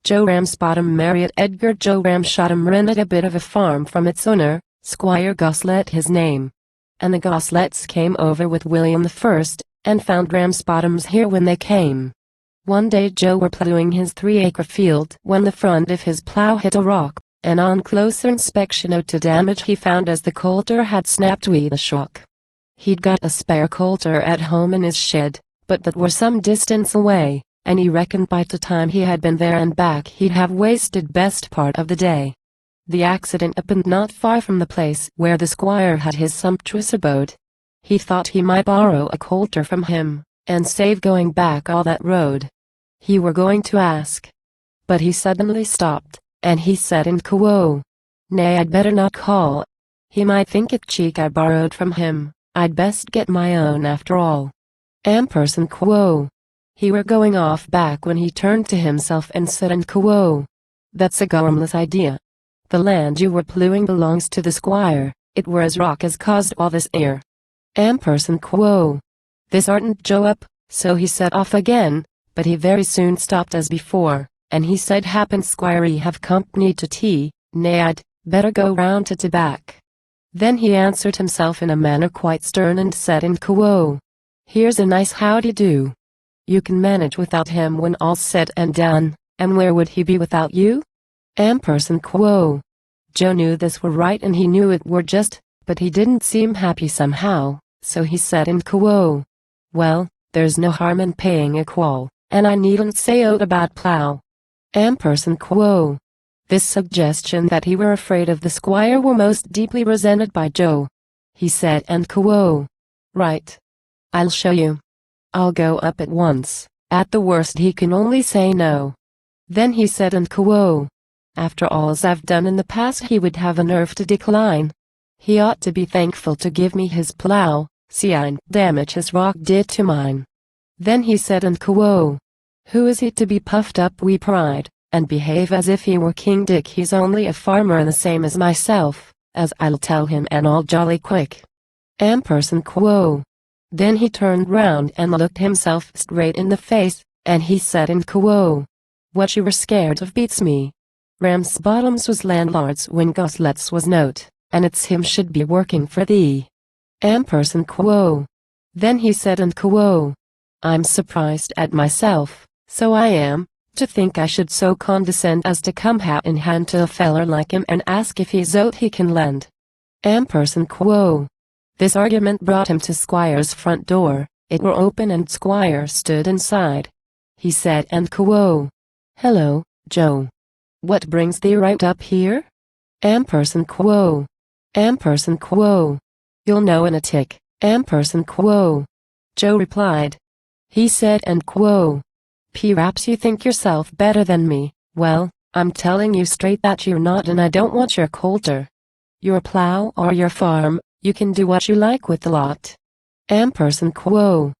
Joe Ramsbottom Marriott Edgar Joe Ramsbottom rented a bit of a farm from its owner, Squire Goslet his name. And the Goslets came over with William I, and found Ramsbottoms here when they came. One day Joe were plowing his 3-acre field when the front of his plow hit a rock, and on closer inspection of the damage he found as the coulter had snapped with a shock. He'd got a spare coulter at home in his shed, but that were some distance away, and he reckoned by the time he had been there and back he'd have wasted best part of the day. The accident happened not far from the place where the squire had his sumptuous abode. He thought he might borrow a coulter from him, and save going back all that road. He were going to ask, but he suddenly stopped, and he said in quo, "Nay, I'd better not call. He might think it cheek I borrowed from him. I'd best get my own after all." Ampersand quo. He were going off back when he turned to himself and said in quo, "That's a garmless idea. The land you were plowing belongs to the squire. It were his rock as caused all this ere." Ampersand quo. This heartened Joe up, so he set off again, but he very soon stopped as before, and he said happen squirey have company to tea, nay I'd better go round to back. Then he answered himself in a manner quite stern and said in quo, "Here's a nice howdy-do. You can manage without him when all's said and done, and where would he be without you?" Ampersand quo. Joe knew this were right and he knew it were just, but he didn't seem happy somehow, so he said in quo, "Well, there's no harm in paying a call, and I needn't say aught about plow." Ampersand quo. This suggestion that he were afraid of the squire were most deeply resented by Joe. He said and quo, "Right. I'll show you. I'll go up at once. At the worst he can only say no." Then he said and quo, "After all's I've done in the past he would have a nerve to decline. He ought to be thankful to give me his plow, see I damage his rock did to mine." Then he said and quo, "Who is he to be puffed up wi' pride, and behave as if he were King Dick? He's only a farmer the same as myself, as I'll tell him and all jolly quick." Ampersand quo. Then he turned round and looked himself straight in the face, and he said in quo, "What you were scared of beats me. Ramsbottom's was landlords when Goslet's was note, and it's him should be working for thee." Ampersand quo. Then he said and quo, "I'm surprised at myself, so I am, to think I should so condescend as to come hat in hand to a feller like him and ask if he's aught he can lend." Ampersand quo. This argument brought him to Squire's front door. It were open and Squire stood inside. He said and quo, "Hello, Joe. What brings thee right up here?" Ampersand quo. Ampersand quo. "You'll know in a tick." Ampersand quo. Joe replied. He said and quo, "P'raps you think yourself better than me. Well, I'm telling you straight that you're not, and I don't want your coulter. Your plow or your farm, you can do what you like with the lot." Ampersand quo.